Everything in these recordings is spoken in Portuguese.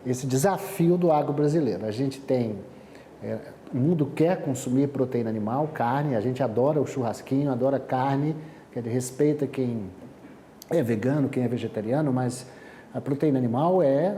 esse desafio do agro brasileiro. A gente tem, o mundo quer consumir proteína animal, carne, a gente adora o churrasquinho, adora carne, que respeita quem é vegano, quem é vegetariano, mas a proteína animal é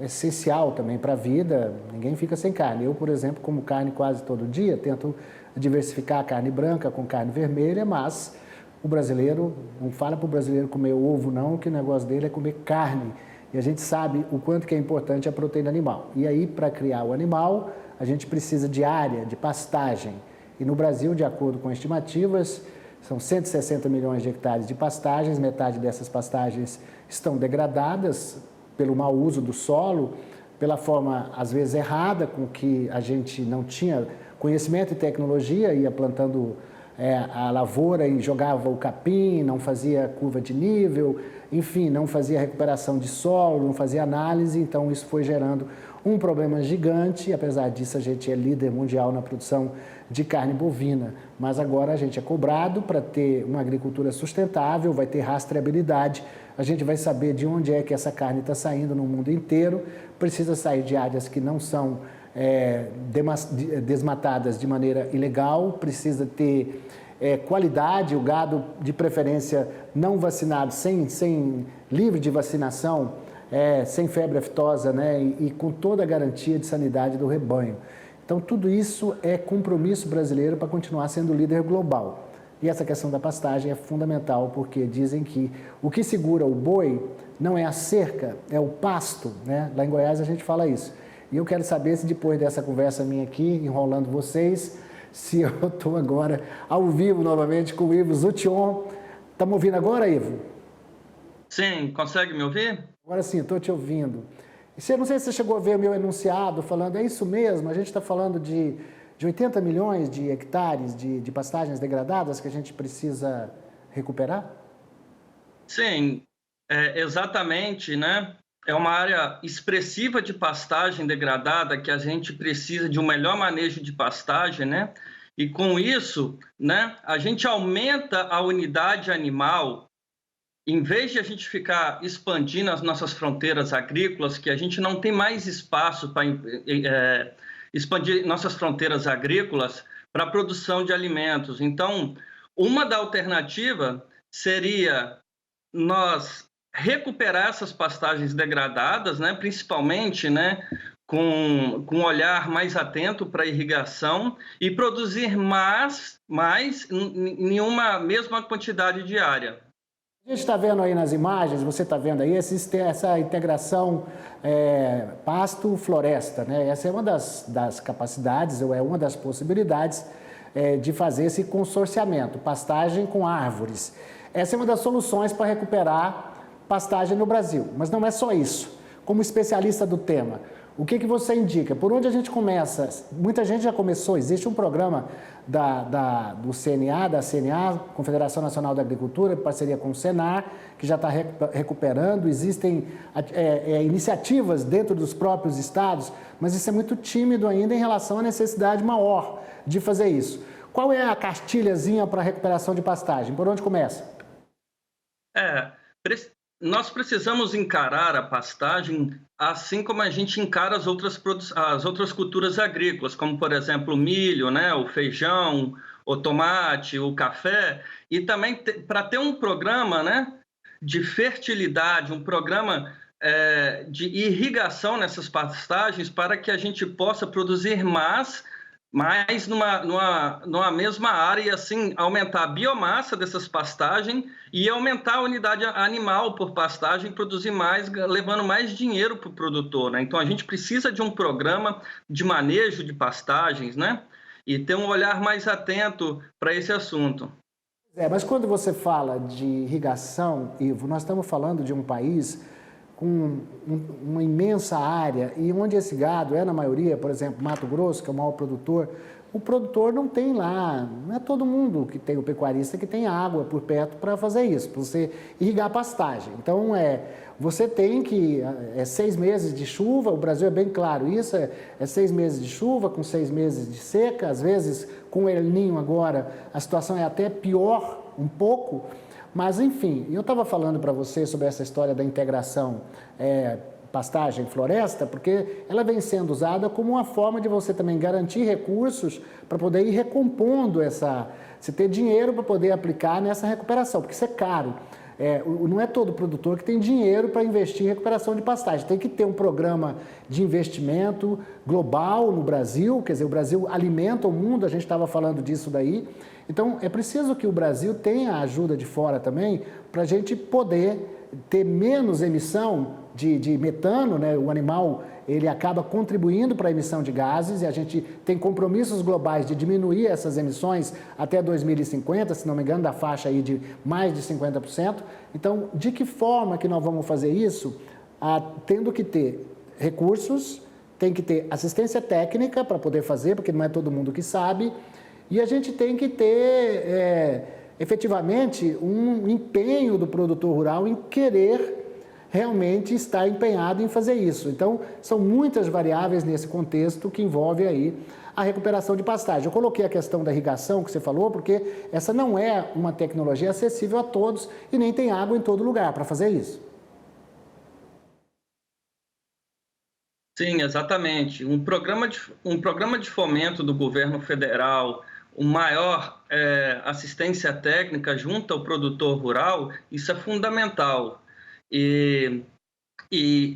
essencial também para a vida, ninguém fica sem carne. Eu, por exemplo, como carne quase todo dia, tento diversificar a carne branca com carne vermelha, mas o brasileiro, não fala para o brasileiro comer ovo não, que o negócio dele é comer carne. E a gente sabe o quanto que é importante a proteína animal. E aí, para criar o animal, a gente precisa de área, de pastagem. E no Brasil, de acordo com estimativas, são 160 milhões de hectares de pastagens, metade dessas pastagens estão degradadas pelo mau uso do solo, pela forma, às vezes, errada, com que a gente não tinha conhecimento e tecnologia, ia plantando a lavoura e jogava o capim, não fazia curva de nível, enfim, não fazia recuperação de solo, não fazia análise, então isso foi gerando um problema gigante. Apesar disso, a gente é líder mundial na produção de carne bovina, mas agora a gente é cobrado para ter uma agricultura sustentável, vai ter rastreabilidade, a gente vai saber de onde é que essa carne está saindo no mundo inteiro, precisa sair de áreas que não são desmatadas de maneira ilegal, precisa ter qualidade, o gado de preferência não vacinado, livre de vacinação, sem febre aftosa, né, e com toda a garantia de sanidade do rebanho. Então, tudo isso é compromisso brasileiro para continuar sendo líder global. E essa questão da pastagem é fundamental, porque dizem que o que segura o boi não é a cerca, é o pasto, né? Lá em Goiás a gente fala isso. E eu quero saber se depois dessa conversa minha aqui, enrolando vocês, se eu estou agora ao vivo novamente com o Ivo Zution. Está me ouvindo agora, Ivo? Sim, consegue me ouvir? Agora sim, estou te ouvindo. E não sei se você chegou a ver o meu enunciado falando, é isso mesmo, a gente está falando de 80 milhões de hectares de pastagens degradadas que a gente precisa recuperar? Sim, exatamente, né? É uma área expressiva de pastagem degradada que a gente precisa de um melhor manejo de pastagem, né? E com isso, né, a gente aumenta a unidade animal. Em vez de a gente ficar expandindo as nossas fronteiras agrícolas, que a gente não tem mais espaço para expandir nossas fronteiras agrícolas para a produção de alimentos. Então, uma da alternativa seria nós recuperar essas pastagens degradadas, né, principalmente, né, com um olhar mais atento para a irrigação e produzir mais em uma mesma quantidade de área. A gente está vendo aí nas imagens, você está vendo aí, essa integração pasto-floresta, né? Essa é uma das capacidades, ou é uma das possibilidades de fazer esse consorciamento, pastagem com árvores. Essa é uma das soluções para recuperar pastagem no Brasil, mas não é só isso. Como especialista do tema, o que você indica? Por onde a gente começa? Muita gente já começou, existe um programa do CNA, da CNA, Confederação Nacional da Agricultura, em parceria com o Senar, que já está recuperando, existem iniciativas dentro dos próprios estados, mas isso é muito tímido ainda em relação à necessidade maior de fazer isso. Qual é a cartilhazinha para a recuperação de pastagem? Por onde começa? Nós precisamos encarar a pastagem assim como a gente encara as outras culturas agrícolas, como, por exemplo, o milho, né, o feijão, o tomate, o café, e também para ter um programa, né, de fertilidade, um programa de irrigação nessas pastagens para que a gente possa produzir mais numa mesma área e assim aumentar a biomassa dessas pastagens e aumentar a unidade animal por pastagem, produzir mais, levando mais dinheiro para o produtor, né? Então a gente precisa de um programa de manejo de pastagens, né? E ter um olhar mais atento para esse assunto. Mas quando você fala de irrigação, Ivo, nós estamos falando de um país com uma imensa área e onde esse gado na maioria, por exemplo, Mato Grosso, que é o maior produtor, o produtor não tem lá, não é todo mundo que tem o pecuarista que tem água por perto para fazer isso, para você irrigar a pastagem. Então, você tem que, 6 meses de chuva, o Brasil é bem claro isso, é 6 meses de chuva com 6 meses de seca, às vezes com o El Niño agora a situação é até pior um pouco. Mas, enfim, eu estava falando para você sobre essa história da integração pastagem, floresta, porque ela vem sendo usada como uma forma de você também garantir recursos para poder ir recompondo você ter dinheiro para poder aplicar nessa recuperação, porque isso é caro. Não é todo produtor que tem dinheiro para investir em recuperação de pastagem. Tem que ter um programa de investimento global no Brasil, quer dizer, o Brasil alimenta o mundo, a gente estava falando disso daí. Então, é preciso que o Brasil tenha a ajuda de fora também para a gente poder ter menos emissão de metano, né? O animal ele acaba contribuindo para a emissão de gases e a gente tem compromissos globais de diminuir essas emissões até 2050, se não me engano, da faixa aí de mais de 50%. Então, de que forma que nós vamos fazer isso? Tendo que ter recursos, tem que ter assistência técnica para poder fazer, porque não é todo mundo que sabe, e a gente tem que ter efetivamente um empenho do produtor rural em querer realmente estar empenhado em fazer isso. Então, são muitas variáveis nesse contexto que envolve aí a recuperação de pastagem. Eu coloquei a questão da irrigação que você falou, porque essa não é uma tecnologia acessível a todos e nem tem água em todo lugar para fazer isso. Sim, exatamente. Um programa de fomento do governo federal, o maior assistência técnica junto ao produtor rural, isso é fundamental. E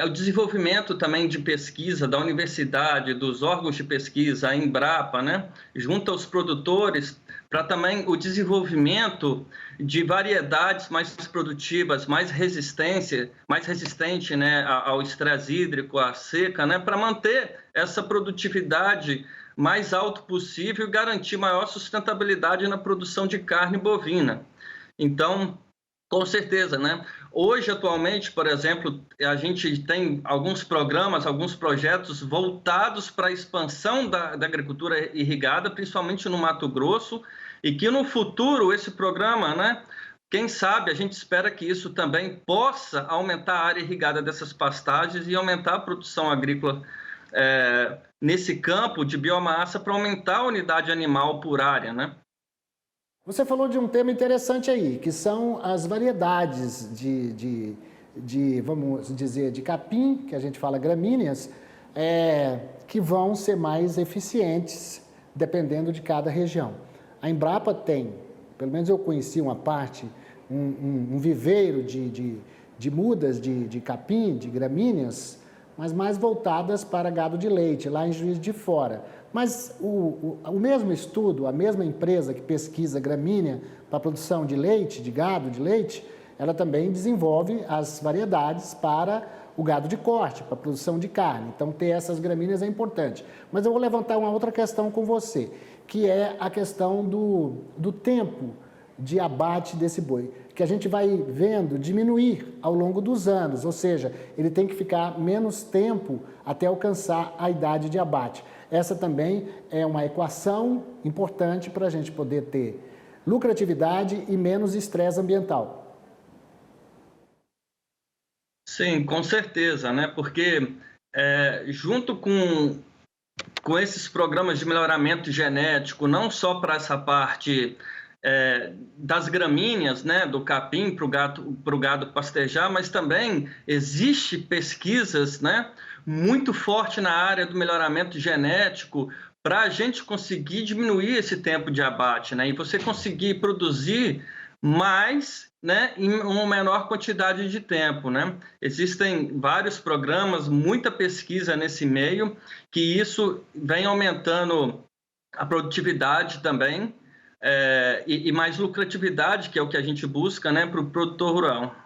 o desenvolvimento também de pesquisa da universidade, dos órgãos de pesquisa, a Embrapa, né, junto aos produtores, para também o desenvolvimento de variedades mais produtivas, mais resistente, né, ao estresse hídrico, à seca, né, para manter essa produtividade mais alto possível e garantir maior sustentabilidade na produção de carne bovina. Então, com certeza, né? Hoje, atualmente, por exemplo, a gente tem alguns programas, alguns projetos voltados para a expansão da agricultura irrigada, principalmente no Mato Grosso, e que no futuro esse programa, né? Quem sabe, a gente espera que isso também possa aumentar a área irrigada dessas pastagens e aumentar a produção agrícola nesse campo de biomassa para aumentar a unidade animal por área, né? Você falou de um tema interessante aí, que são as variedades vamos dizer, de capim, que a gente fala gramíneas, que vão ser mais eficientes dependendo de cada região. A Embrapa tem, pelo menos eu conheci uma parte, um viveiro de mudas de capim, de gramíneas, mas mais voltadas para gado de leite, lá em Juiz de Fora. Mas o mesmo estudo, a mesma empresa que pesquisa gramínea para a produção de leite, de gado de leite, ela também desenvolve as variedades para o gado de corte, para a produção de carne. Então, ter essas gramíneas é importante. Mas eu vou levantar uma outra questão com você, que é a questão do tempo de abate desse boi, que a gente vai vendo diminuir ao longo dos anos, ou seja, ele tem que ficar menos tempo até alcançar a idade de abate. Essa também é uma equação importante para a gente poder ter lucratividade e menos estresse ambiental. Sim, com certeza, né? Porque junto com esses programas de melhoramento genético, não só para essa parte das gramíneas, né, do capim para o gado pastejar, mas também existe pesquisas, né, muito forte na área do melhoramento genético para a gente conseguir diminuir esse tempo de abate, né, e você conseguir produzir mais, né, em uma menor quantidade de tempo, né. Existem vários programas, muita pesquisa nesse meio, que isso vem aumentando a produtividade também, e mais lucratividade, que é o que a gente busca, né, para o produtor rural.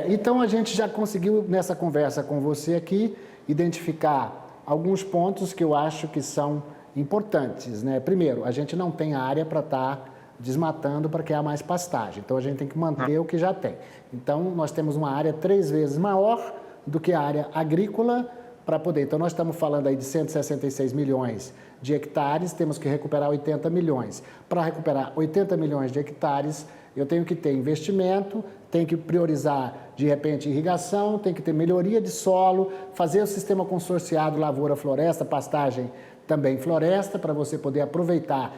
Então a gente já conseguiu, nessa conversa com você aqui, identificar alguns pontos que eu acho que são importantes, né? Primeiro, a gente não tem área para estar desmatando para criar mais pastagem, então a gente tem que manter o que já tem. Então nós temos uma área 3 vezes maior do que a área agrícola para poder. Então nós estamos falando aí de 166 milhões de hectares, temos que recuperar 80 milhões. Para recuperar 80 milhões de hectares, eu tenho que ter investimento, tenho que priorizar, de repente, irrigação, tenho que ter melhoria de solo, fazer o sistema consorciado lavoura-floresta, pastagem também floresta, para você poder aproveitar,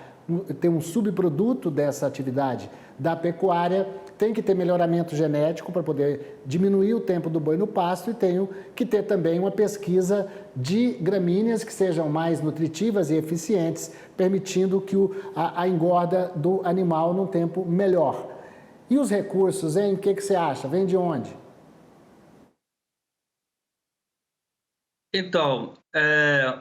ter um subproduto dessa atividade da pecuária tem que ter melhoramento genético para poder diminuir o tempo do boi no pasto e tenho que ter também uma pesquisa de gramíneas que sejam mais nutritivas e eficientes, permitindo que a engorda do animal num tempo melhor. E os recursos, hein? O que você acha? Vem de onde? Então,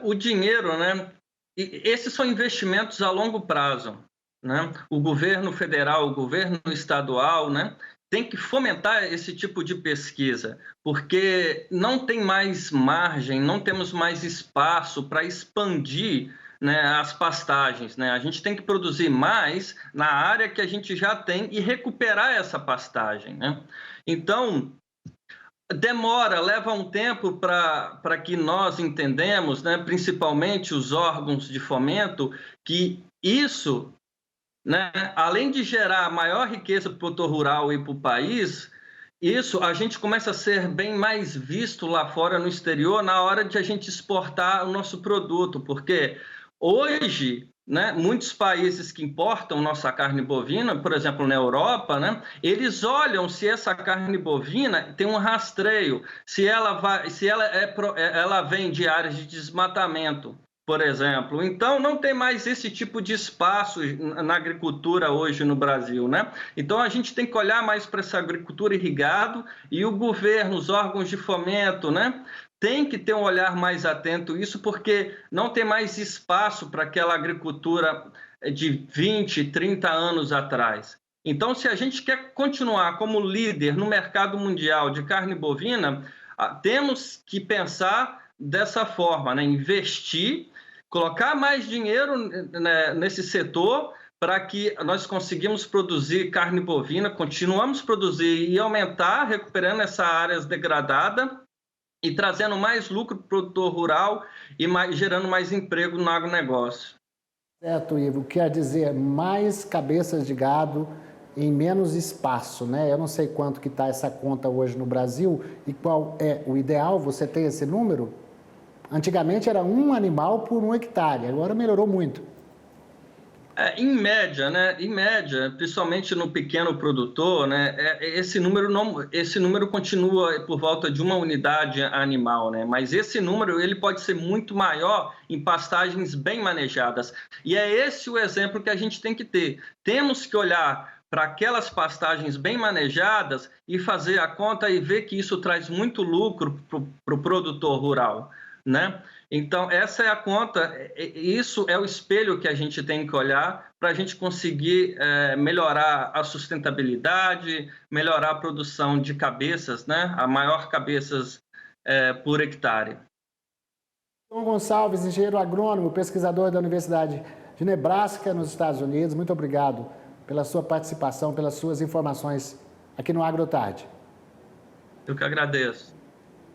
o dinheiro, né? Esses são investimentos a longo prazo, né? O governo federal, o governo estadual, né? Tem que fomentar esse tipo de pesquisa, porque não tem mais margem, não temos mais espaço para expandir, né, as pastagens, né? A gente tem que produzir mais na área que a gente já tem e recuperar essa pastagem, né? Então, demora, leva um tempo para que nós entendemos, né, principalmente os órgãos de fomento, que isso, né, além de gerar maior riqueza para o produtor rural e para o país, isso a gente começa a ser bem mais visto lá fora no exterior na hora de a gente exportar o nosso produto, porque hoje, né, muitos países que importam nossa carne bovina, por exemplo, na Europa, né, eles olham se essa carne bovina tem um rastreio, se ela vem de áreas de desmatamento, por exemplo. Então, não tem mais esse tipo de espaço na agricultura hoje no Brasil, né? Então, a gente tem que olhar mais para essa agricultura irrigada e o governo, os órgãos de fomento, né? Tem que ter um olhar mais atento a isso, porque não tem mais espaço para aquela agricultura de 20, 30 anos atrás. Então, se a gente quer continuar como líder no mercado mundial de carne bovina, temos que pensar dessa forma, né? Investir, colocar mais dinheiro, né, nesse setor para que nós conseguimos produzir carne bovina, continuamos a produzir e aumentar, recuperando essa área degradada e trazendo mais lucro para o produtor rural e gerando mais emprego no agronegócio. Certo, Ivo. Quer dizer, mais cabeças de gado em menos espaço, né? Eu não sei quanto que está essa conta hoje no Brasil e qual é o ideal. Você tem esse número? Antigamente era um animal por 1 hectare, agora melhorou muito. Em média, né? Em média, principalmente no pequeno produtor, né? Esse número continua por volta de 1 unidade animal, né? Mas esse número ele pode ser muito maior em pastagens bem manejadas. E é esse o exemplo que a gente tem que ter. Temos que olhar para aquelas pastagens bem manejadas e fazer a conta e ver que isso traz muito lucro para o produtor rural, né? Então, essa é a conta, isso é o espelho que a gente tem que olhar para a gente conseguir melhorar a sustentabilidade, melhorar a produção de cabeças, né? A maior cabeças por hectare. João Gonçalves, engenheiro agrônomo, pesquisador da Universidade de Nebraska, nos Estados Unidos, muito obrigado pela sua participação, pelas suas informações aqui no AgroTarde. Eu que agradeço.